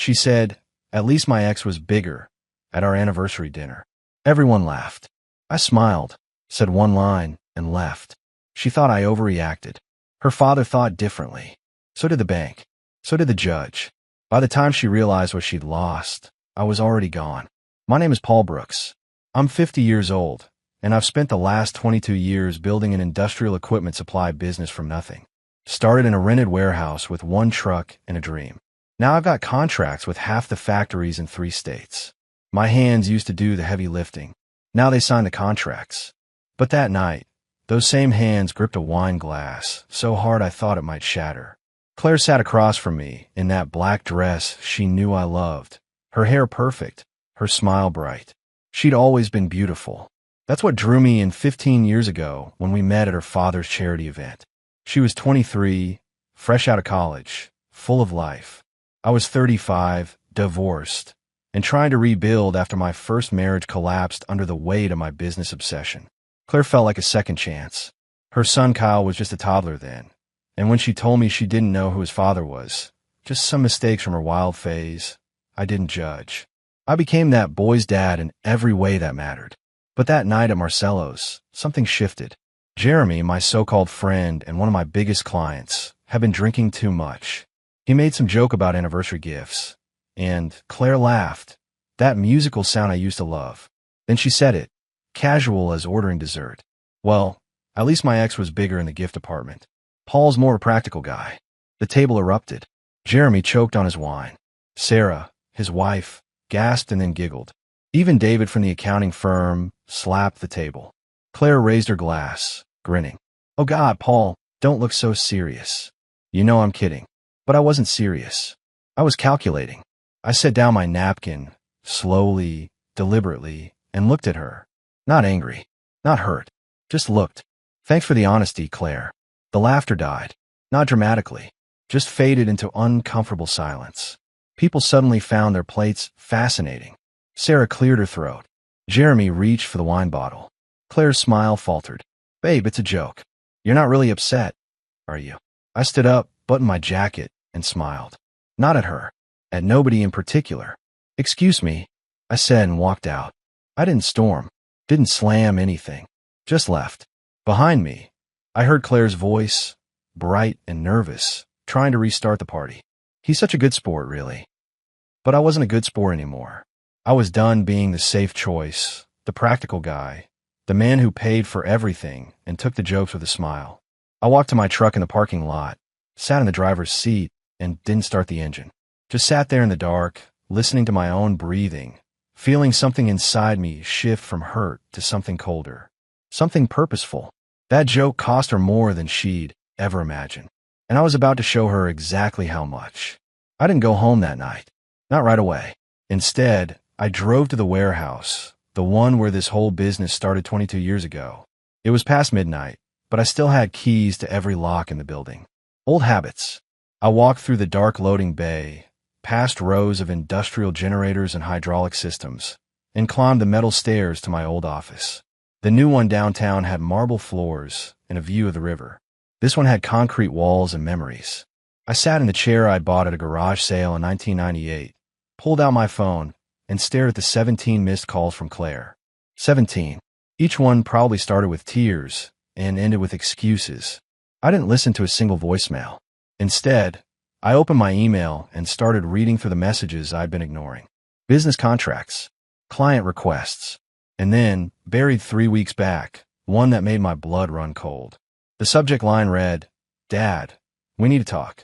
She said, "At least my ex was bigger," at our anniversary dinner. Everyone laughed. I smiled, said one line, and left. She thought I overreacted. Her father thought differently. So did the bank. So did the judge. By the time she realized what she'd lost, I was already gone. My name is Paul Brooks. I'm 50 years old, and I've spent the last 22 years building an industrial equipment supply business from nothing. Started in a rented warehouse with one truck and a dream. Now I've got contracts with half the factories in 3 states. My hands used to do the heavy lifting. Now they sign the contracts. But that night, those same hands gripped a wine glass so hard I thought it might shatter. Claire sat across from me in that black dress she knew I loved. Her hair perfect, her smile bright. She'd always been beautiful. That's what drew me in 15 years ago when we met at her father's charity event. She was 23, fresh out of college, full of life. I was 35, divorced, and trying to rebuild after my first marriage collapsed under the weight of my business obsession. Claire felt like a second chance. Her son Kyle was just a toddler then, and when she told me she didn't know who his father was, just some mistakes from her wild phase, I didn't judge. I became that boy's dad in every way that mattered. But that night at Marcello's, something shifted. Jeremy, my so-called friend and one of my biggest clients, had been drinking too much. He made some joke about anniversary gifts, and Claire laughed, that musical sound I used to love. Then she said it, casual as ordering dessert. Well, at least my ex was bigger in the gift department. Paul's more a practical guy. The table erupted. Jeremy choked on his wine. Sarah, his wife, gasped and then giggled. Even David from the accounting firm slapped the table. Claire raised her glass, grinning. "Oh God, Paul, don't look so serious. You know I'm kidding." But I wasn't serious. I was calculating. I set down my napkin, slowly, deliberately, and looked at her. Not angry, not hurt, just looked. "Thanks for the honesty, Claire." The laughter died. Not dramatically, just faded into uncomfortable silence. People suddenly found their plates fascinating. Sarah cleared her throat. Jeremy reached for the wine bottle. Claire's smile faltered. "Babe, it's a joke. You're not really upset, are you?" I stood up, buttoned my jacket, and smiled. Not at her. At nobody in particular. "Excuse me," I said and walked out. I didn't storm. Didn't slam anything. Just left. Behind me, I heard Claire's voice, bright and nervous, trying to restart the party. "He's such a good sport, really." But I wasn't a good sport anymore. I was done being the safe choice, the practical guy, the man who paid for everything and took the jokes with a smile. I walked to my truck in the parking lot, sat in the driver's seat, and didn't start the engine. Just sat there in the dark, listening to my own breathing, feeling something inside me shift from hurt to something colder, something purposeful. That joke cost her more than she'd ever imagined, and I was about to show her exactly how much. I didn't go home that night. Not right away. Instead, I drove to the warehouse, the one where this whole business started 22 years ago. It was past midnight, but I still had keys to every lock in the building. Old habits. I walked through the dark loading bay, past rows of industrial generators and hydraulic systems, and climbed the metal stairs to my old office. The new one downtown had marble floors and a view of the river. This one had concrete walls and memories. I sat in the chair I'd bought at a garage sale in 1998, pulled out my phone, and stared at the 17 missed calls from Claire. 17. Each one probably started with tears and ended with excuses. I didn't listen to a single voicemail. Instead, I opened my email and started reading through the messages I'd been ignoring. Business contracts, client requests, and then, buried 3 weeks back, one that made my blood run cold. The subject line read, "Dad, we need to talk."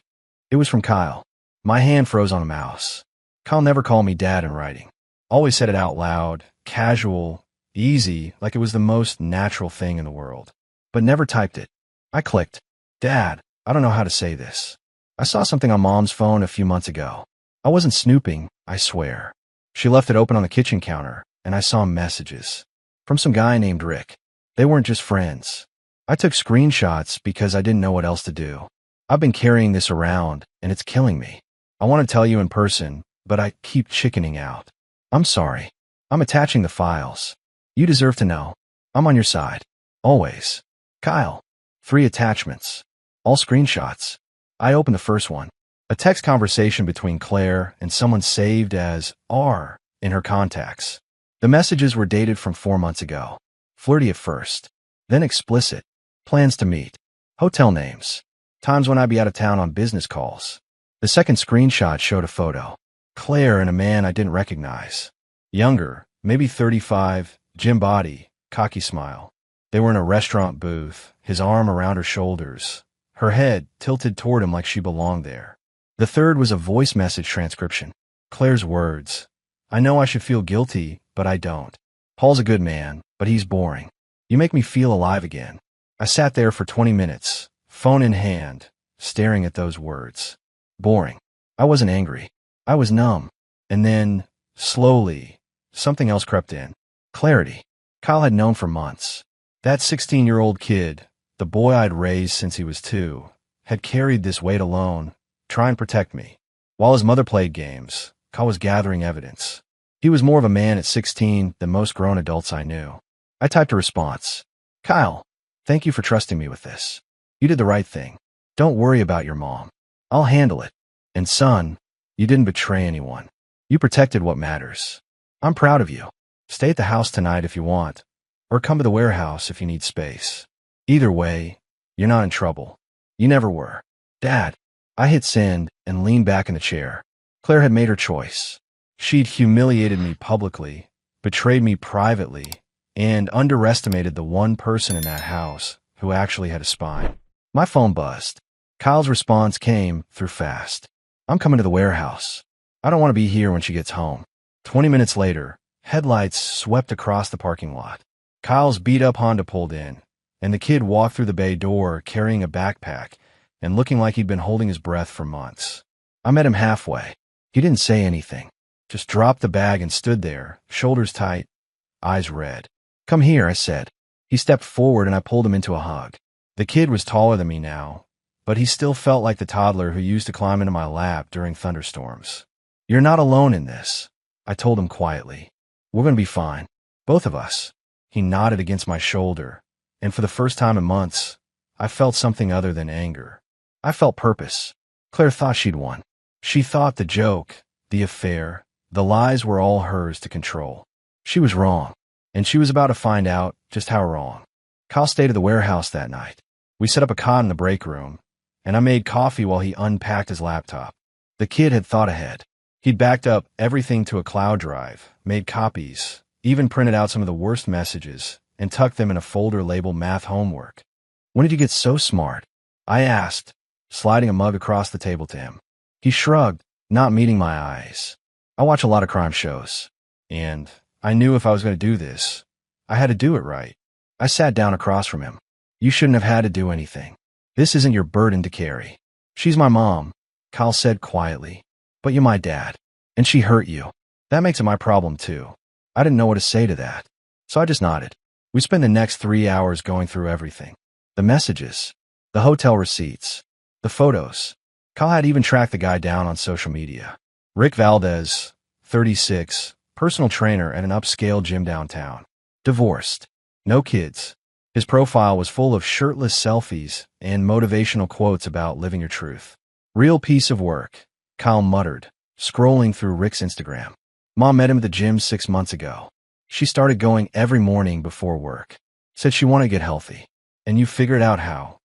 It was from Kyle. My hand froze on a mouse. Kyle never called me Dad in writing. Always said it out loud, casual, easy, like it was the most natural thing in the world. But never typed it. I clicked. "Dad, I don't know how to say this. I saw something on Mom's phone a few months ago. I wasn't snooping, I swear. She left it open on the kitchen counter, and I saw messages. From some guy named Rick. They weren't just friends. I took screenshots because I didn't know what else to do. I've been carrying this around, and it's killing me. I want to tell you in person, but I keep chickening out. I'm sorry. I'm attaching the files. You deserve to know. I'm on your side. Always. Kyle." 3 attachments. All screenshots. I opened the first one. A text conversation between Claire and someone saved as R in her contacts. The messages were dated from 4 months ago. Flirty at first, then explicit. Plans to meet. Hotel names. Times when I'd be out of town on business calls. The second screenshot showed a photo. Claire and a man I didn't recognize. Younger, maybe 35, gym body, cocky smile. They were in a restaurant booth, his arm around her shoulders, her head tilted toward him like she belonged there. The third was a voice message transcription. Claire's words. I know I should feel guilty, but I don't. Paul's a good man, but he's boring. You make me feel alive again. I sat there for 20 minutes, phone in hand, staring at those words. Boring. I wasn't angry. I was numb. And then, slowly, something else crept in. Clarity. Kyle had known for months. That 16-year-old kid, the boy I'd raised since he was 2, had carried this weight alone, trying to protect me. While his mother played games, Kyle was gathering evidence. He was more of a man at 16 than most grown adults I knew. I typed a response. Kyle, thank you for trusting me with this. You did the right thing. Don't worry about your mom. I'll handle it. And son, you didn't betray anyone. You protected what matters. I'm proud of you. Stay at the house tonight if you want, or come to the warehouse if you need space. Either way, you're not in trouble. You never were. Dad. I hit send and leaned back in the chair. Claire had made her choice. She'd humiliated me publicly, betrayed me privately, and underestimated the one person in that house who actually had a spine. My phone buzzed. Kyle's response came through fast. I'm coming to the warehouse. I don't want to be here when she gets home. 20 minutes later, headlights swept across the parking lot. Kyle's beat-up Honda pulled in, and the kid walked through the bay door carrying a backpack and looking like he'd been holding his breath for months. I met him halfway. He didn't say anything, just dropped the bag and stood there, shoulders tight, eyes red. Come here, I said. He stepped forward and I pulled him into a hug. The kid was taller than me now, but he still felt like the toddler who used to climb into my lap during thunderstorms. You're not alone in this, I told him quietly. We're going to be fine. Both of us. He nodded against my shoulder, and for the first time in months, I felt something other than anger. I felt purpose. Claire thought she'd won. She thought the joke, the affair, the lies were all hers to control. She was wrong, and she was about to find out just how wrong. Kyle stayed at the warehouse that night. We set up a cot in the break room, and I made coffee while he unpacked his laptop. The kid had thought ahead. He'd backed up everything to a cloud drive, made copies, even printed out some of the worst messages, and tucked them in a folder labeled math homework. When did you get so smart? I asked, sliding a mug across the table to him. He shrugged, not meeting my eyes. I watch a lot of crime shows, and I knew if I was going to do this, I had to do it right. I sat down across from him. You shouldn't have had to do anything. This isn't your burden to carry. She's my mom, Kyle said quietly. But you're my dad, and she hurt you. That makes it my problem too. I didn't know what to say to that, so I just nodded. We spent the next 3 hours going through everything. The messages, the hotel receipts, the photos. Kyle had even tracked the guy down on social media. Rick Valdez, 36, personal trainer at an upscale gym downtown. Divorced. No kids. His profile was full of shirtless selfies and motivational quotes about living your truth. Real piece of work, Kyle muttered, scrolling through Rick's Instagram. Mom met him at the gym 6 months ago. She started going every morning before work. Said she wanted to get healthy. And you figured out how.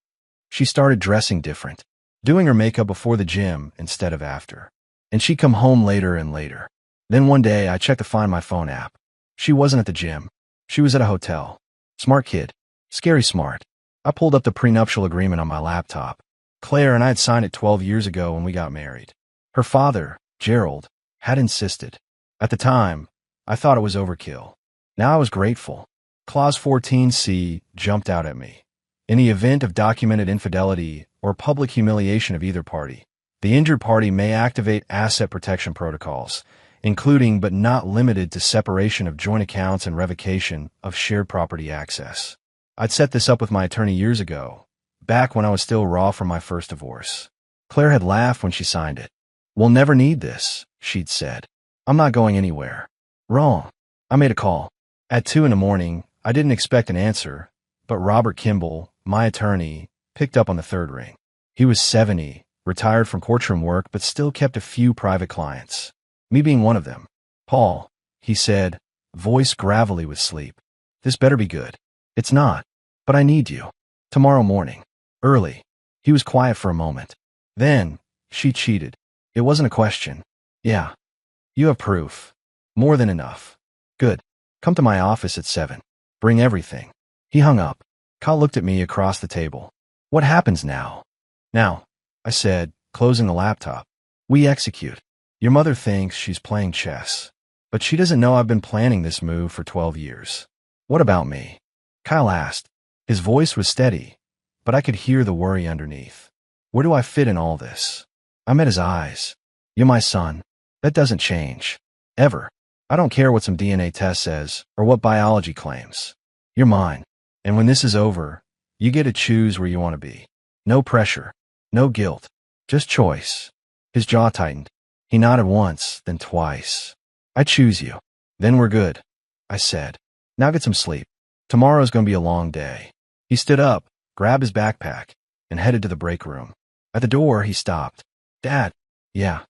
She started dressing different, doing her makeup before the gym instead of after. And she'd come home later and later. Then one day I checked to find my phone app. She wasn't at the gym. She was at a hotel. Smart kid. Scary smart. I pulled up the prenuptial agreement on my laptop. Claire and I had signed it 12 years ago when we got married. Her father, Gerald, had insisted. At the time, I thought it was overkill. Now I was grateful. Clause 14C jumped out at me. In the event of documented infidelity or public humiliation of either party, the injured party may activate asset protection protocols, including but not limited to separation of joint accounts and revocation of shared property access. I'd set this up with my attorney years ago, back when I was still raw from my first divorce. Claire had laughed when she signed it. We'll never need this, she'd said. I'm not going anywhere. Wrong. I made a call. At 2 a.m, I didn't expect an answer, but Robert Kimball, my attorney, picked up on the third ring. He was 70, retired from courtroom work but still kept a few private clients. Me being one of them. Paul, he said, voice gravelly with sleep. This better be good. It's not. But I need you. Tomorrow morning. Early. He was quiet for a moment. Then, she cheated. It wasn't a question. Yeah. You have proof. More than enough. Good. Come to my office at 7. Bring everything. He hung up. Kyle looked at me across the table. What happens now? Now, I said, closing the laptop. We execute. Your mother thinks she's playing chess. But she doesn't know I've been planning this move for 12 years. What about me? Kyle asked. His voice was steady, but I could hear the worry underneath. Where do I fit in all this? I met his eyes. You're my son. That doesn't change. Ever. I don't care what some DNA test says or what biology claims. You're mine. And when this is over, you get to choose where you want to be. No pressure. No guilt. Just choice. His jaw tightened. He nodded once, then twice. I choose you. Then we're good. I said. Now get some sleep. Tomorrow's going to be a long day. He stood up, grabbed his backpack, and headed to the break room. At the door, he stopped. Dad. Yeah.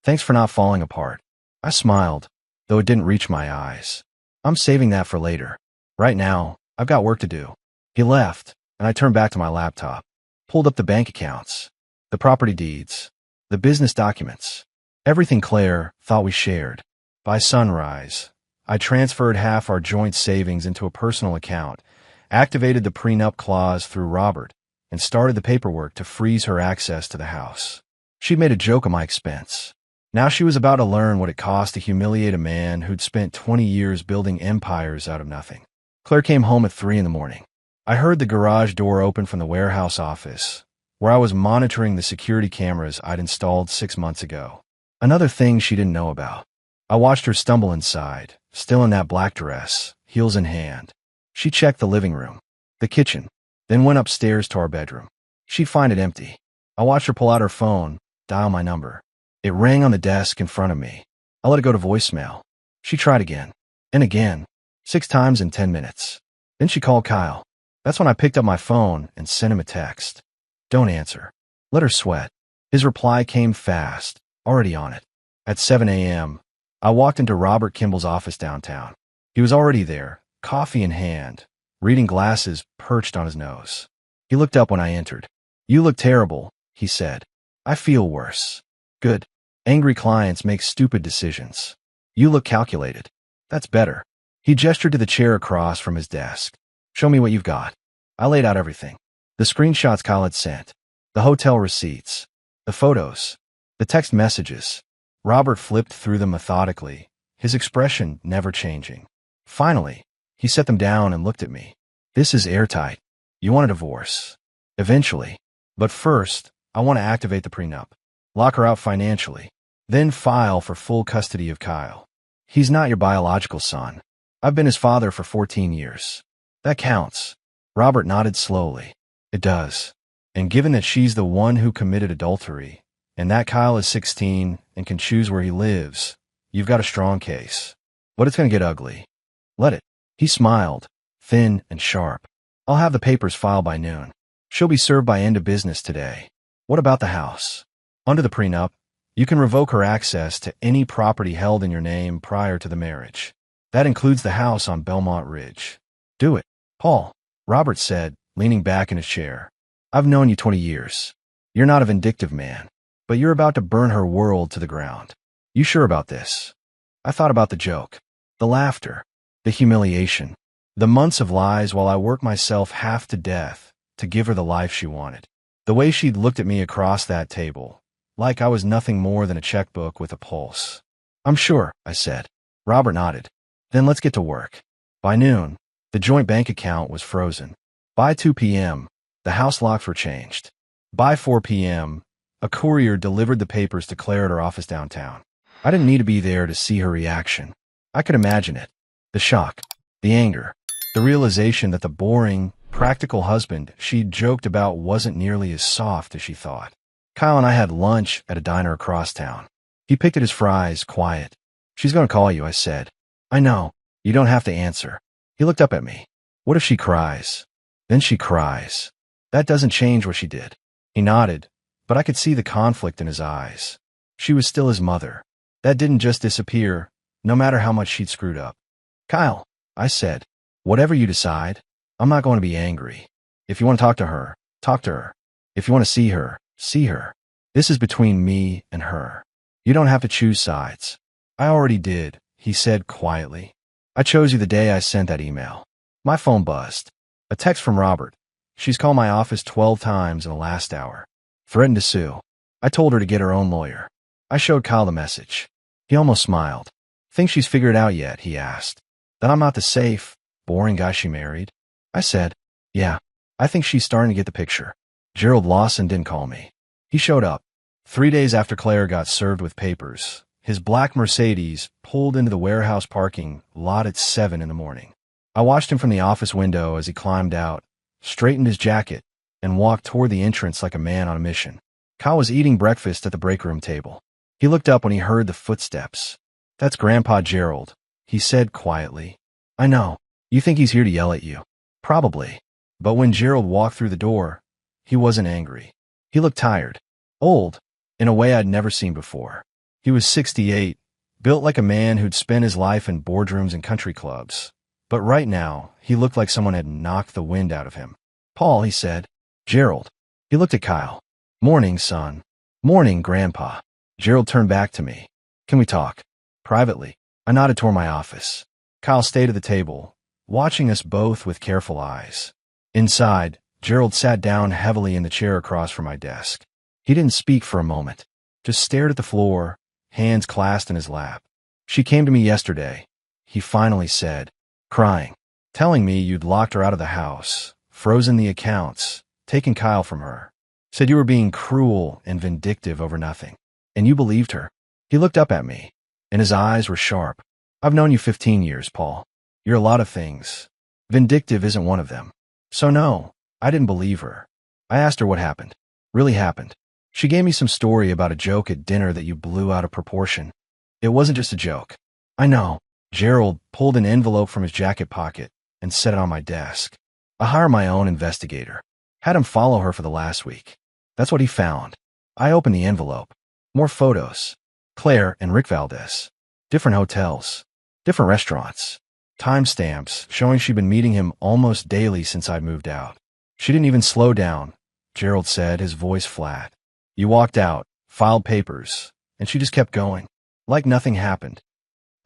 Thanks for not falling apart. I smiled, though it didn't reach my eyes. I'm saving that for later. Right now, I've got work to do. He left, and I turned back to my laptop. Pulled up the bank accounts, the property deeds, the business documents, everything Claire thought we shared. By sunrise, I transferred half our joint savings into a personal account, activated the prenup clause through Robert, and started the paperwork to freeze her access to the house. She made a joke of my expense. Now she was about to learn what it cost to humiliate a man who'd spent 20 years building empires out of nothing. Claire came home at 3 in the morning. I heard the garage door open from the warehouse office, where I was monitoring the security cameras I'd installed 6 months ago. Another thing she didn't know about. I watched her stumble inside, still in that black dress, heels in hand. She checked the living room, the kitchen, then went upstairs to our bedroom. She'd find it empty. I watched her pull out her phone, dial my number. It rang on the desk in front of me. I let it go to voicemail. She tried again, and again, 6 times in 10 minutes. Then she called Kyle. That's when I picked up my phone and sent him a text. Don't answer. Let her sweat. His reply came fast, already on it. At 7 a.m., I walked into Robert Kimball's office downtown. He was already there, coffee in hand, reading glasses perched on his nose. He looked up when I entered. You look terrible, he said. I feel worse. Good. Angry clients make stupid decisions. You look calculated. That's better. He gestured to the chair across from his desk. Show me what you've got. I laid out everything. The screenshots Kyle had sent. The hotel receipts. The photos. The text messages. Robert flipped through them methodically, his expression never changing. Finally, he set them down and looked at me. This is airtight. You want a divorce. Eventually. But first, I want to activate the prenup. Lock her out financially. Then file for full custody of Kyle. He's not your biological son. I've been his father for 14 years. That counts. Robert nodded slowly. It does. And given that she's the one who committed adultery, and that Kyle is 16 and can choose where he lives, you've got a strong case. But it's going to get ugly. Let it. He smiled, thin and sharp. I'll have the papers filed by noon. She'll be served by end of business today. What about the house? Under the prenup, you can revoke her access to any property held in your name prior to the marriage. That includes the house on Belmont Ridge. Do it, Paul, Robert said, leaning back in his chair. I've known you 20 years. You're not a vindictive man, but you're about to burn her world to the ground. You sure about this? I thought about the joke, the laughter, the humiliation, the months of lies while I worked myself half to death to give her the life she wanted. The way she'd looked at me across that table, like I was nothing more than a checkbook with a pulse. I'm sure, I said. Robert nodded. Then let's get to work. By noon, the joint bank account was frozen. By 2 p.m., the house locks were changed. By 4 p.m., a courier delivered the papers to Claire at her office downtown. I didn't need to be there to see her reaction. I could imagine it. The shock, the anger, the realization that the boring, practical husband she'd joked about wasn't nearly as soft as she thought. Kyle and I had lunch at a diner across town. He picked at his fries, quiet. She's going to call you, I said. I know. You don't have to answer. He looked up at me. What if she cries? Then she cries. That doesn't change what she did. He nodded, but I could see the conflict in his eyes. She was still his mother. That didn't just disappear, no matter how much she'd screwed up. Kyle, I said, whatever you decide, I'm not going to be angry. If you want to talk to her, talk to her. If you want to see her, see her. This is between me and her. You don't have to choose sides. I already did, he said quietly. I chose you the day I sent that email. My phone buzzed. A text from Robert. She's called my office 12 times in the last hour. Threatened to sue. I told her to get her own lawyer. I showed Kyle the message. He almost smiled. Think she's figured it out yet, he asked. That I'm not the safe, boring guy she married? I said, yeah, I think she's starting to get the picture. Gerald Lawson didn't call me. He showed up. 3 days after Claire got served with papers, his black Mercedes pulled into the warehouse parking lot at 7 in the morning. I watched him from the office window as he climbed out, straightened his jacket, and walked toward the entrance like a man on a mission. Kyle was eating breakfast at the break room table. He looked up when he heard the footsteps. That's Grandpa Gerald, he said quietly. I know. You think he's here to yell at you. Probably. But when Gerald walked through the door, he wasn't angry. He looked tired. Old, in a way I'd never seen before. He was 68, built like a man who'd spent his life in boardrooms and country clubs. But right now, he looked like someone had knocked the wind out of him. Paul, he said. Gerald. He looked at Kyle. Morning, son. Morning, Grandpa. Gerald turned back to me. Can we talk? Privately. I nodded toward my office. Kyle stayed at the table, watching us both with careful eyes. Inside, Gerald sat down heavily in the chair across from my desk. He didn't speak for a moment, just stared at the floor, hands clasped in his lap. She came to me yesterday, he finally said, crying, telling me you'd locked her out of the house, frozen the accounts, taken Kyle from her. Said you were being cruel and vindictive over nothing. And you believed her. He looked up at me, and his eyes were sharp. I've known you 15 years, Paul. You're a lot of things. Vindictive isn't one of them. So no, I didn't believe her. I asked her what happened. Really happened. She gave me some story about a joke at dinner that you blew out of proportion. It wasn't just a joke. I know. Gerald pulled an envelope from his jacket pocket and set it on my desk. I hired my own investigator. Had him follow her for the last week. That's what he found. I opened the envelope. More photos. Claire and Rick Valdez. Different hotels. Different restaurants. Timestamps showing she'd been meeting him almost daily since I'd moved out. She didn't even slow down, Gerald said, his voice flat. You walked out, filed papers, and she just kept going. Like nothing happened.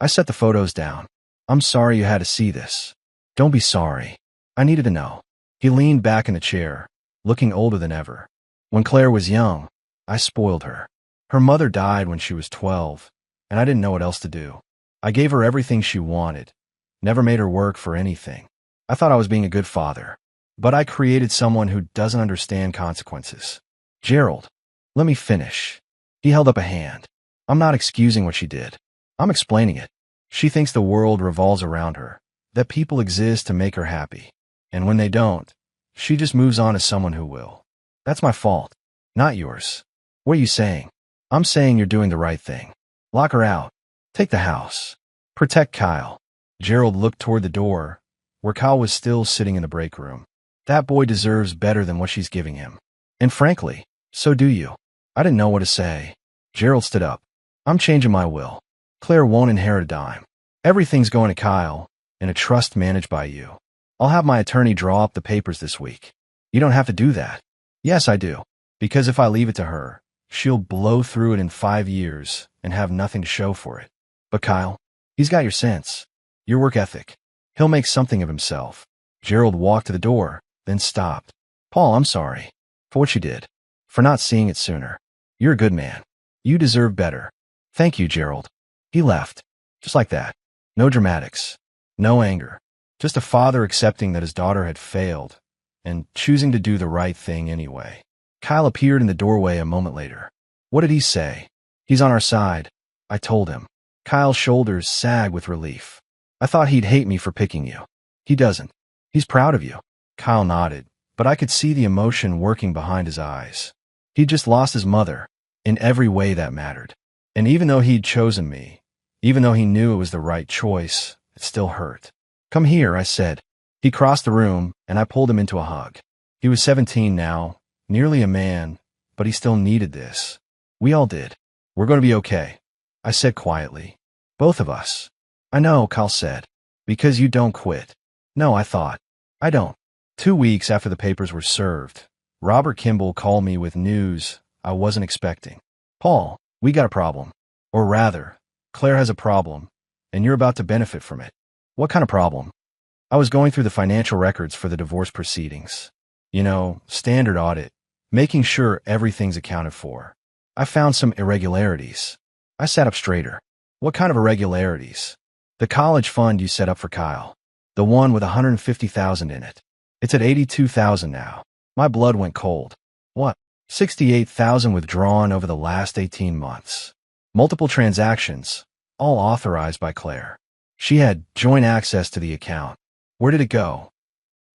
I set the photos down. I'm sorry you had to see this. Don't be sorry. I needed to know. He leaned back in the chair, looking older than ever. When Claire was young, I spoiled her. Her mother died when she was 12, and I didn't know what else to do. I gave her everything she wanted, never made her work for anything. I thought I was being a good father, but I created someone who doesn't understand consequences. Gerald, let me finish. He held up a hand. I'm not excusing what she did. I'm explaining it. She thinks the world revolves around her, that people exist to make her happy. And when they don't, she just moves on to someone who will. That's my fault, not yours. What are you saying? I'm saying you're doing the right thing. Lock her out. Take the house. Protect Kyle. Gerald looked toward the door, where Kyle was still sitting in the break room. That boy deserves better than what she's giving him. And frankly, so do you. I didn't know what to say. Gerald stood up. I'm changing my will. Claire won't inherit a dime. Everything's going to Kyle, in a trust managed by you. I'll have my attorney draw up the papers this week. You don't have to do that. Yes, I do. Because if I leave it to her, she'll blow through it in 5 years and have nothing to show for it. But Kyle, he's got your sense, your work ethic. He'll make something of himself. Gerald walked to the door, then stopped. Paul, I'm sorry for what you did, for not seeing it sooner. You're a good man. You deserve better. Thank you, Gerald. He left, just like that. No dramatics, no anger, just a father accepting that his daughter had failed and choosing to do the right thing anyway. Kyle appeared in the doorway a moment later. What did he say? He's on our side, I told him. Kyle's shoulders sagged with relief. I thought he'd hate me for picking you. He doesn't. He's proud of you. Kyle nodded, but I could see the emotion working behind his eyes. He'd just lost his mother, in every way that mattered. And even though he'd chosen me, even though he knew it was the right choice, it still hurt. Come here, I said. He crossed the room, and I pulled him into a hug. He was 17 now, nearly a man, but he still needed this. We all did. We're going to be okay, I said quietly. Both of us. I know, Kyle said. Because you don't quit. No, I thought. I don't. 2 weeks after the papers were served, Robert Kimball called me with news I wasn't expecting. Paul, we got a problem. Or rather, Claire has a problem, and you're about to benefit from it. What kind of problem? I was going through the financial records for the divorce proceedings. You know, standard audit, making sure everything's accounted for. I found some irregularities. I sat up straighter. What kind of irregularities? The college fund you set up for Kyle. The one with $150,000 in it. It's at $82,000 now. My blood went cold. What? $68,000 withdrawn over the last 18 months. Multiple transactions, all authorized by Claire. She had joint access to the account. Where did it go?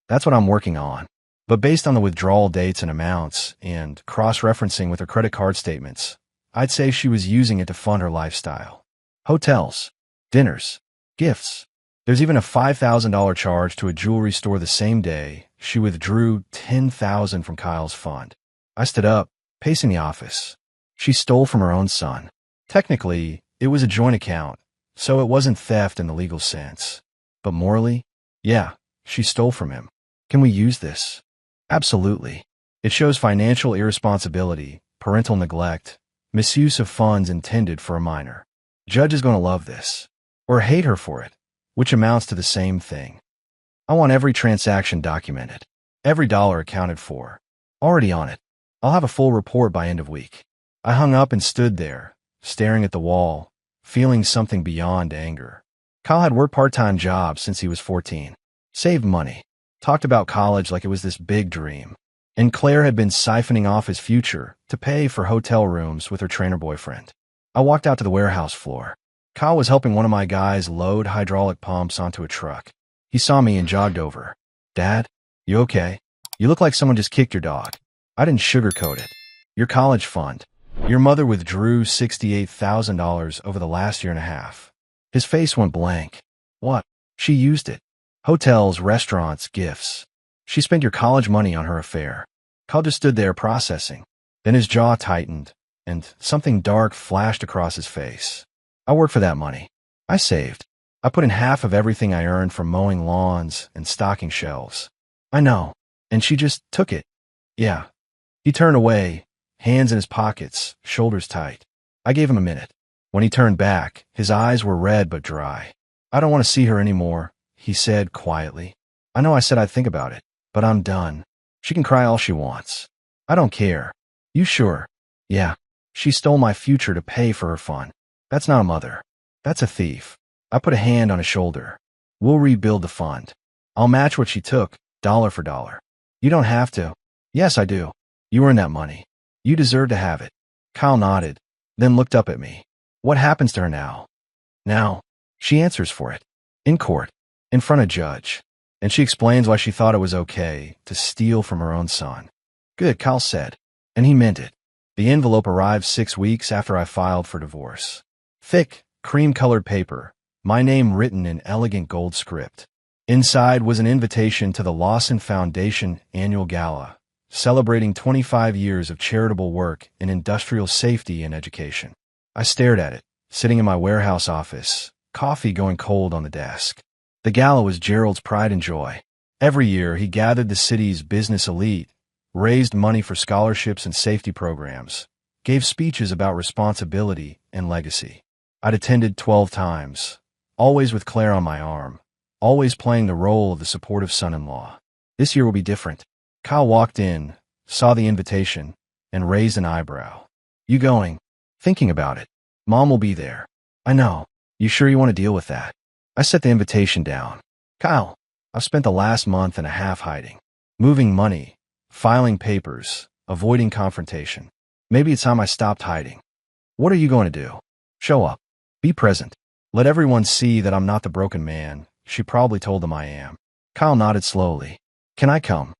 That's what I'm working on. But based on the withdrawal dates and amounts, and cross-referencing with her credit card statements, I'd say she was using it to fund her lifestyle. Hotels, dinners, gifts. There's even a $5,000 charge to a jewelry store the same day she withdrew $10,000 from Kyle's fund. I stood up, pacing the office. She stole from her own son. Technically, it was a joint account, so it wasn't theft in the legal sense. But morally, yeah, she stole from him. Can we use this? Absolutely. It shows financial irresponsibility, parental neglect, misuse of funds intended for a minor. Judge is going to love this. Or hate her for it, which amounts to the same thing. I want every transaction documented. Every dollar accounted for. Already on it. I'll have a full report by end of week. I hung up and stood there, staring at the wall, feeling something beyond anger. Kyle had worked part-time jobs since he was 14. Saved money. Talked about college like it was this big dream. And Claire had been siphoning off his future to pay for hotel rooms with her trainer boyfriend. I walked out to the warehouse floor. Kyle was helping one of my guys load hydraulic pumps onto a truck. He saw me and jogged over. Dad, you okay? You look like someone just kicked your dog. I didn't sugarcoat it. Your college fund. Your mother withdrew $68,000 over the last year and a half. His face went blank. What? She used it. Hotels, restaurants, gifts. She spent your college money on her affair. Kyle just stood there processing. Then his jaw tightened, and something dark flashed across his face. I worked for that money. I saved. I put in half of everything I earned from mowing lawns and stocking shelves. I know. And she just took it. Yeah. He turned away, hands in his pockets, shoulders tight. I gave him a minute. When he turned back, his eyes were red but dry. I don't want to see her anymore, he said quietly. I know I said I'd think about it, but I'm done. She can cry all she wants. I don't care. You sure? Yeah. She stole my future to pay for her fun. That's not a mother. That's a thief. I put a hand on his shoulder. We'll rebuild the fund. I'll match what she took, dollar for dollar. You don't have to. Yes, I do. You earned that money. You deserve to have it. Kyle nodded, then looked up at me. What happens to her now? Now, she answers for it. In court. In front of judge. And she explains why she thought it was okay to steal from her own son. Good, Kyle said. And he meant it. The envelope arrived 6 weeks after I filed for divorce. Thick, cream-colored paper, my name written in elegant gold script. Inside was an invitation to the Lawson Foundation Annual Gala, celebrating 25 years of charitable work in industrial safety and education. I stared at it, sitting in my warehouse office, coffee going cold on the desk. The gala was Gerald's pride and joy. Every year, he gathered the city's business elite, raised money for scholarships and safety programs, gave speeches about responsibility and legacy. I'd attended 12 times, always with Claire on my arm, always playing the role of the supportive son-in-law. This year will be different. Kyle walked in, saw the invitation, and raised an eyebrow. You going? Thinking about it. Mom will be there. I know. You sure you want to deal with that? I set the invitation down. Kyle, I've spent the last month and a half hiding. Moving money, filing papers, avoiding confrontation. Maybe it's time I stopped hiding. What are you going to do? Show up. Be present. Let everyone see that I'm not the broken man she probably told them I am. Kyle nodded slowly. Can I come?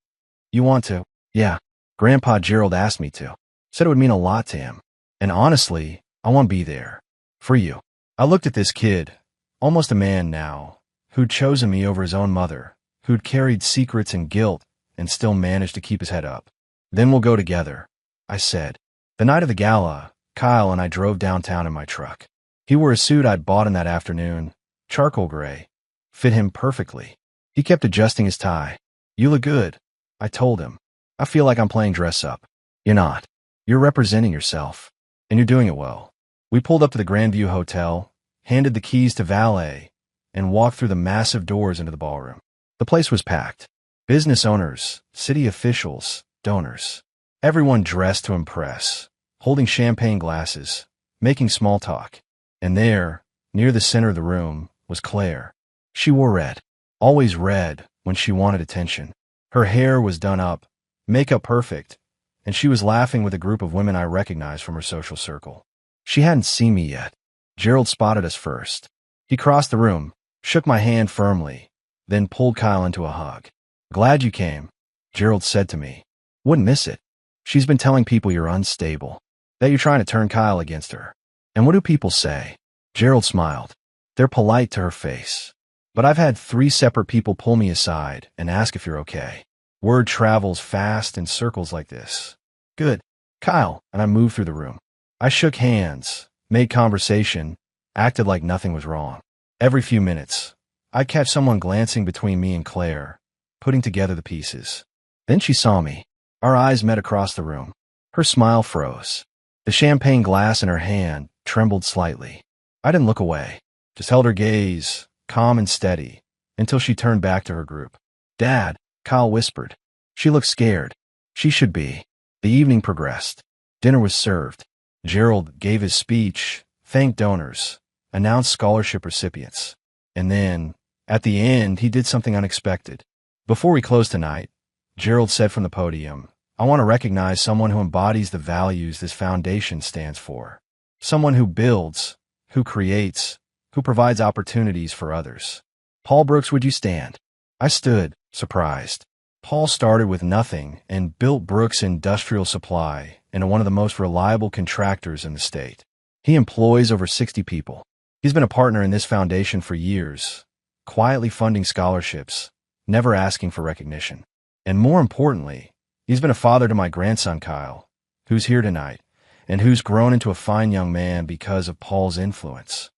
You want to? Yeah. Grandpa Gerald asked me to. Said it would mean a lot to him. And honestly, I want to be there. For you. I looked at this kid, almost a man now, who'd chosen me over his own mother, who'd carried secrets and guilt and still managed to keep his head up. Then we'll go together. I said. The night of the gala, Kyle and I drove downtown in my truck. He wore a suit I'd bought him that afternoon, charcoal gray. Fit him perfectly. He kept adjusting his tie. You look good, I told him. I feel like I'm playing dress up. You're not. You're representing yourself. And you're doing it well. We pulled up to the Grandview Hotel, handed the keys to valet, and walked through the massive doors into the ballroom. The place was packed. Business owners, city officials, donors. Everyone dressed to impress, holding champagne glasses, making small talk. And there, near the center of the room, was Claire. She wore red. Always red when she wanted attention. Her hair was done up, makeup perfect, and she was laughing with a group of women I recognized from her social circle. She hadn't seen me yet. Gerald spotted us first. He crossed the room, shook my hand firmly, then pulled Kyle into a hug. Glad you came, Gerald said to me. Wouldn't miss it. She's been telling people you're unstable, that you're trying to turn Kyle against her. And what do people say? Gerald smiled. They're polite to her face. But I've had 3 separate people pull me aside and ask if you're okay. Word travels fast in circles like this. Good, Kyle, and I moved through the room. I shook hands, made conversation, acted like nothing was wrong. Every few minutes, I'd catch someone glancing between me and Claire, putting together the pieces. Then she saw me. Our eyes met across the room. Her smile froze. The champagne glass in her hand trembled slightly. I didn't look away, just held her gaze, calm and steady, until she turned back to her group. Dad, Kyle whispered. She looked scared. She should be. The evening progressed. Dinner was served. Gerald gave his speech, thanked donors, announced scholarship recipients. And then, at the end, he did something unexpected. Before we closed tonight, Gerald said from the podium, I want to recognize someone who embodies the values this foundation stands for. Someone who builds, who creates, who provides opportunities for others. Paul Brooks, would you stand? I stood, surprised. Paul started with nothing and built Brooks Industrial Supply into one of the most reliable contractors in the state. He employs over 60 people. He's been a partner in this foundation for years, quietly funding scholarships, never asking for recognition. And more importantly, he's been a father to my grandson Kyle, who's here tonight, and who's grown into a fine young man because of Paul's influence.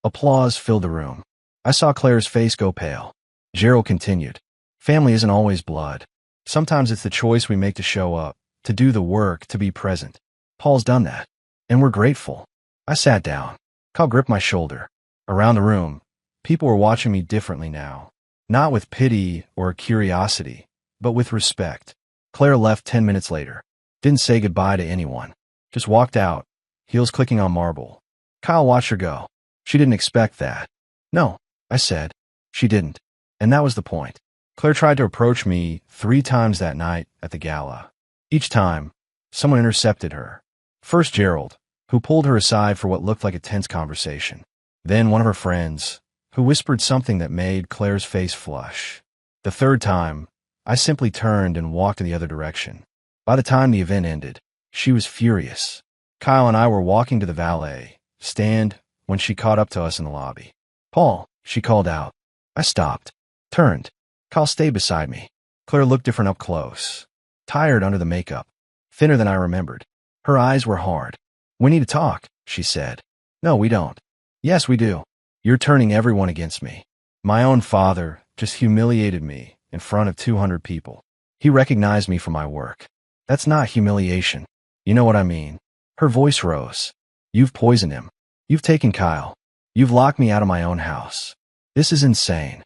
Applause filled the room. I saw Claire's face go pale. Gerald continued. Family isn't always blood. Sometimes it's the choice we make to show up, to do the work, to be present. Paul's done that, and we're grateful. I sat down. Kyle gripped my shoulder. Around the room, people were watching me differently now, not with pity or curiosity, but with respect. Claire left 10 minutes later. Didn't say goodbye to anyone. Just walked out, heels clicking on marble. Kyle watched her go. She didn't expect that. No, I said. She didn't. And that was the point. Claire tried to approach me 3 times that night at the gala. Each time, someone intercepted her. First Gerald, who pulled her aside for what looked like a tense conversation. Then one of her friends, who whispered something that made Claire's face flush. The third time, I simply turned and walked in the other direction. By the time the event ended, she was furious. Kyle and I were walking to the valet stand when she caught up to us in the lobby. Paul, she called out. I stopped, turned. Kyle stayed beside me. Claire looked different up close. Tired under the makeup. Thinner than I remembered. Her eyes were hard. We need to talk, she said. No, we don't. Yes, we do. You're turning everyone against me. My own father just humiliated me in front of 200 people. He recognized me for my work. That's not humiliation. You know what I mean. Her voice rose. You've poisoned him. You've taken Kyle. You've locked me out of my own house. This is insane.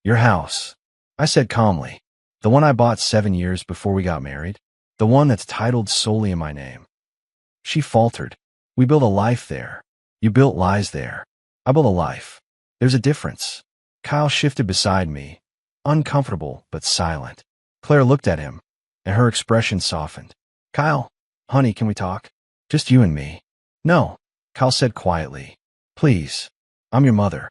Your house, I said calmly. The one I bought 7 years before we got married. The one that's titled solely in my name. She faltered. We built a life there. You built lies there. I built a life. There's a difference. Kyle shifted beside me, uncomfortable but silent. Claire looked at him, and her expression softened. Kyle, honey, can we talk? Just you and me. No, Kyle said quietly. Please, I'm your mother.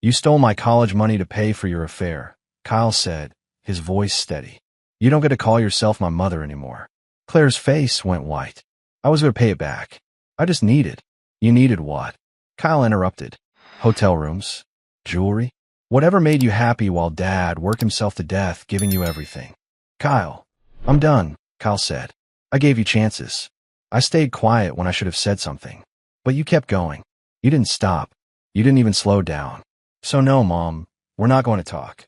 You stole my college money to pay for your affair, Kyle said, his voice steady. You don't get to call yourself my mother anymore. Claire's face went white. I was going to pay it back. I just needed. You needed what? Kyle interrupted. Hotel rooms? Jewelry? Whatever made you happy while Dad worked himself to death giving you everything. Kyle, I'm done, Kyle said. I gave you chances. I stayed quiet when I should have said something. But you kept going. You didn't stop. You didn't even slow down. So no, Mom, we're not going to talk.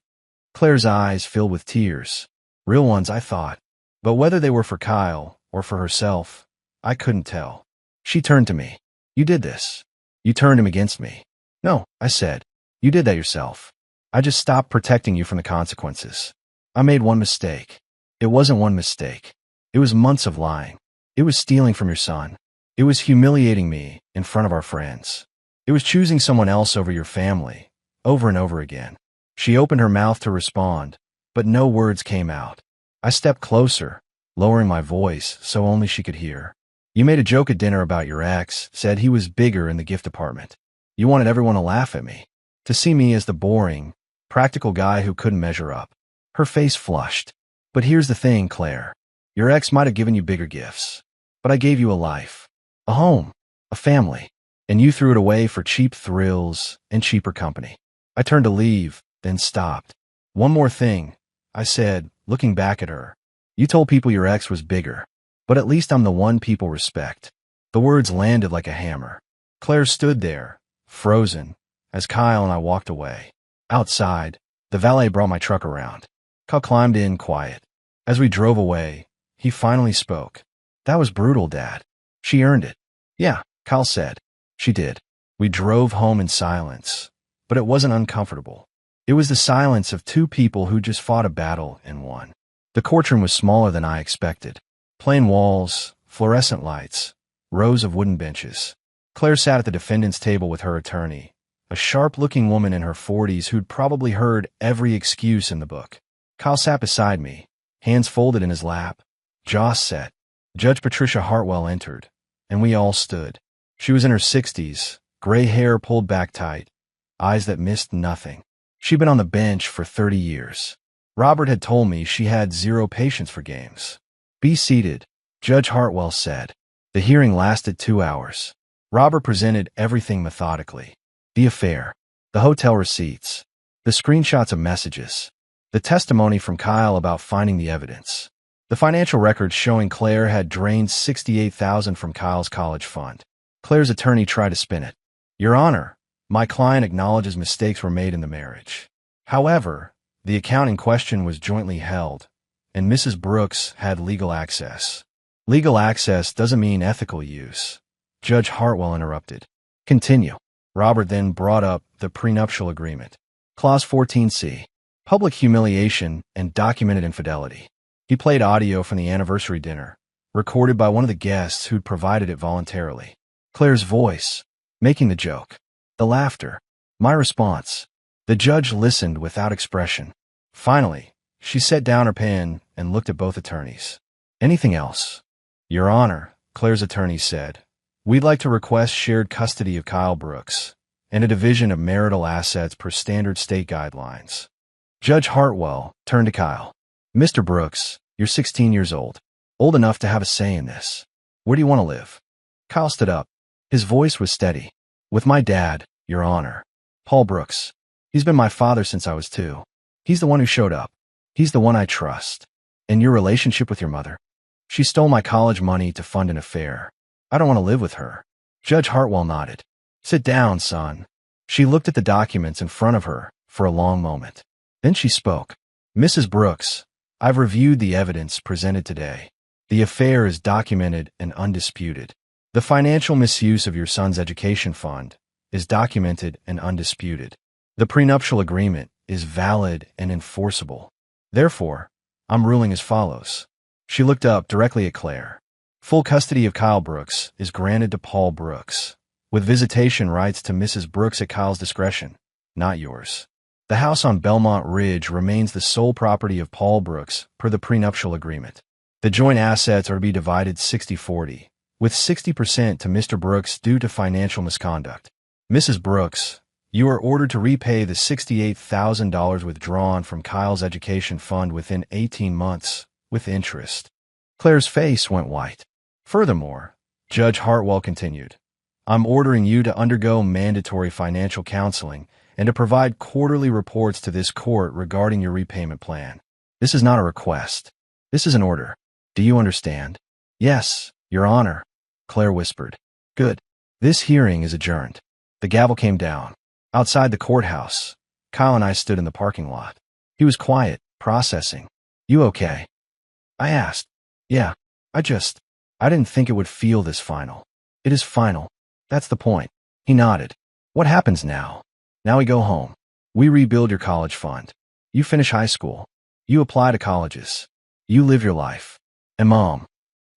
Claire's eyes filled with tears. Real ones, I thought. But whether they were for Kyle or for herself, I couldn't tell. She turned to me. You did this. You turned him against me. No, I said. You did that yourself. I just stopped protecting you from the consequences. I made one mistake. It wasn't one mistake. It was months of lying. It was stealing from your son. It was humiliating me in front of our friends. It was choosing someone else over your family, over and over again. She opened her mouth to respond, but no words came out. I stepped closer, lowering my voice so only she could hear. You made a joke at dinner about your ex, said he was bigger in the gift department. You wanted everyone to laugh at me, to see me as the boring, practical guy who couldn't measure up. Her face flushed. But here's the thing, Claire. Your ex might have given you bigger gifts, but I gave you a life, a home, a family, and you threw it away for cheap thrills and cheaper company. I turned to leave, then stopped. One more thing, I said, looking back at her. You told people your ex was bigger, but at least I'm the one people respect. The words landed like a hammer. Claire stood there, frozen, as Kyle and I walked away. Outside, the valet brought my truck around. Kyle climbed in quiet. As we drove away, he finally spoke. That was brutal, Dad. She earned it. Yeah, Kyle said. She did. We drove home in silence, but it wasn't uncomfortable. It was the silence of two people who just fought a battle and won. The courtroom was smaller than I expected. Plain walls, fluorescent lights, rows of wooden benches. Claire sat at the defendant's table with her attorney, a sharp-looking woman in her 40s who'd probably heard every excuse in the book. Kyle sat beside me, hands folded in his lap, jaw set. Judge Patricia Hartwell entered, and we all stood. She was in her 60s, gray hair pulled back tight, eyes that missed nothing. She'd been on the bench for 30 years. Robert had told me she had zero patience for games. Be seated, Judge Hartwell said. The hearing lasted 2 hours. Robert presented everything methodically. The affair, the hotel receipts, the screenshots of messages, the testimony from Kyle about finding the evidence, the financial records showing Claire had drained $68,000 from Kyle's college fund. Claire's attorney tried to spin it. Your Honor, my client acknowledges mistakes were made in the marriage. However, the account in question was jointly held, and Mrs. Brooks had legal access. Legal access doesn't mean ethical use. Judge Hartwell interrupted. Continue. Robert then brought up the prenuptial agreement. Clause 14C. Public humiliation and documented infidelity. He played audio from the anniversary dinner, recorded by one of the guests who'd provided it voluntarily. Claire's voice, making the joke. The laughter. My response. The judge listened without expression. Finally, she set down her pen and looked at both attorneys. Anything else? Your Honor, Claire's attorney said, we'd like to request shared custody of Kyle Brooks and a division of marital assets per standard state guidelines. Judge Hartwell turned to Kyle. Mr. Brooks, you're 16 years old enough to have a say in this. Where do you want to live? Kyle stood up. His voice was steady. With my dad, Your Honor. Paul Brooks. He's been my father since I was 2. He's the one who showed up. He's the one I trust. And your relationship with your mother? She stole my college money to fund an affair. I don't want to live with her. Judge Hartwell nodded. Sit down, son. She looked at the documents in front of her for a long moment. Then she spoke. Mrs. Brooks, I've reviewed the evidence presented today. The affair is documented and undisputed. The financial misuse of your son's education fund is documented and undisputed. The prenuptial agreement is valid and enforceable. Therefore, I'm ruling as follows. She looked up directly at Claire. Full custody of Kyle Brooks is granted to Paul Brooks, with visitation rights to Mrs. Brooks at Kyle's discretion, not yours. The house on Belmont Ridge remains the sole property of Paul Brooks per the prenuptial agreement. The joint assets are to be divided 60-40, with 60% to Mr. Brooks due to financial misconduct. Mrs. Brooks, you are ordered to repay the $68,000 withdrawn from Kyle's education fund within 18 months, with interest. Claire's face went white. Furthermore, Judge Hartwell continued, I'm ordering you to undergo mandatory financial counseling and to provide quarterly reports to this court regarding your repayment plan. This is not a request. This is an order. Do you understand? Yes, Your Honor. Claire whispered. Good. This hearing is adjourned. The gavel came down. Outside the courthouse, Kyle and I stood in the parking lot. He was quiet, processing. You okay? I asked. Yeah, I didn't think it would feel this final. It is final. That's the point. He nodded. What happens now? Now we go home. We rebuild your college fund. You finish high school. You apply to colleges. You live your life. And Mom,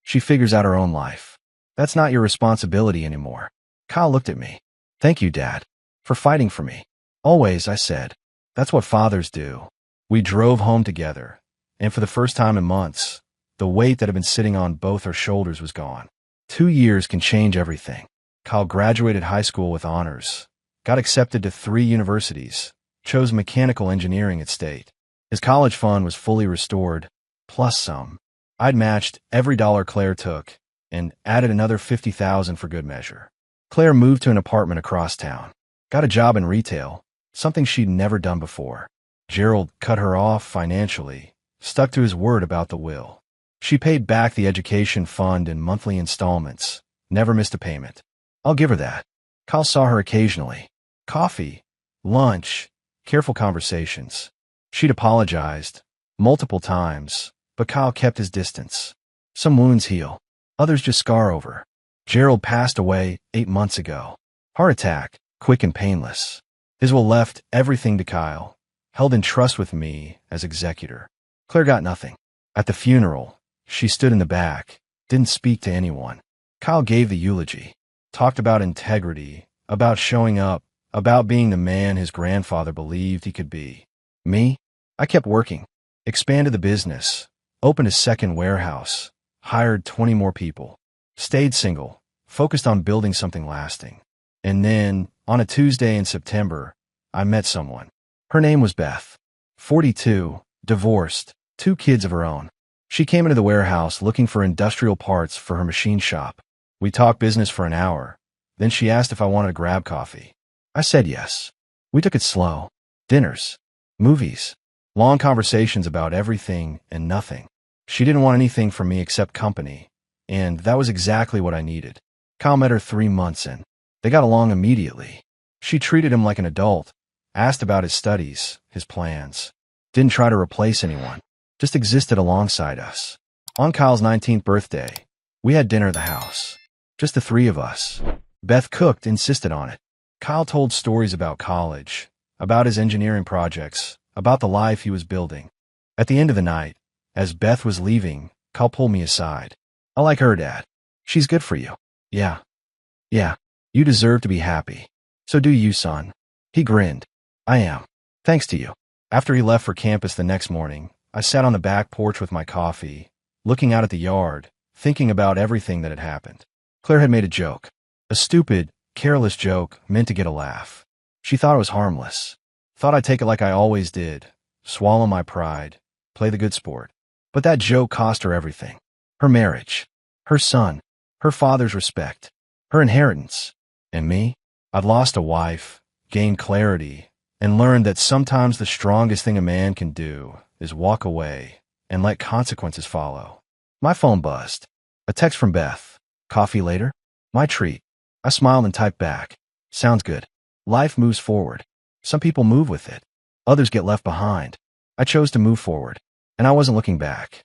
she figures out her own life. That's not your responsibility anymore. Kyle looked at me. Thank you, Dad, for fighting for me. Always, I said. That's what fathers do. We drove home together, and for the first time in months, the weight that had been sitting on both our shoulders was gone. 2 years can change everything. Kyle graduated high school with honors, got accepted to 3 universities, chose mechanical engineering at State. His college fund was fully restored, plus some. I'd matched every dollar Claire took and added another $50,000 for good measure. Claire moved to an apartment across town, got a job in retail, something she'd never done before. Gerald cut her off financially, stuck to his word about the will. She paid back the education fund in monthly installments, never missed a payment. I'll give her that. Kyle saw her occasionally. Coffee, lunch, careful conversations. She'd apologized multiple times, but Kyle kept his distance. Some wounds heal, others just scar over. Gerald passed away 8 months ago. Heart attack, quick and painless. His will left everything to Kyle, held in trust with me as executor. Claire got nothing. At the funeral, she stood in the back, didn't speak to anyone. Kyle gave the eulogy, talked about integrity, about showing up, about being the man his grandfather believed he could be. Me? I kept working, expanded the business, opened a second warehouse, hired 20 more people, stayed single, focused on building something lasting. And then, on a Tuesday in September, I met someone. Her name was Beth. 42, divorced, 2 kids of her own. She came into the warehouse looking for industrial parts for her machine shop. We talked business for an hour. Then she asked if I wanted to grab coffee. I said yes. We took it slow. Dinners, movies, long conversations about everything and nothing. She didn't want anything from me except company, and that was exactly what I needed. Kyle met her 3 months in. They got along immediately. She treated him like an adult, asked about his studies, his plans. Didn't try to replace anyone, just existed alongside us. On Kyle's 19th birthday, we had dinner at the house. Just the 3 of us. Beth cooked, insisted on it. Kyle told stories about college, about his engineering projects, about the life he was building. At the end of the night, as Beth was leaving, Kyle pulled me aside. I like her, Dad. She's good for you. Yeah. You deserve to be happy. So do you, son. He grinned. I am. Thanks to you. After he left for campus the next morning, I sat on the back porch with my coffee, looking out at the yard, thinking about everything that had happened. Claire had made a joke. A stupid, careless joke meant to get a laugh. She thought it was harmless. Thought I'd take it like I always did, swallow my pride, play the good sport. But that joke cost her everything. Her marriage, her son, her father's respect, her inheritance. And me? I'd lost a wife, gained clarity, and learned that sometimes the strongest thing a man can do is walk away and let consequences follow. My phone buzzed. A text from Beth. Coffee later? My treat. I smiled and typed back. Sounds good. Life moves forward. Some people move with it. Others get left behind. I chose to move forward, and I wasn't looking back.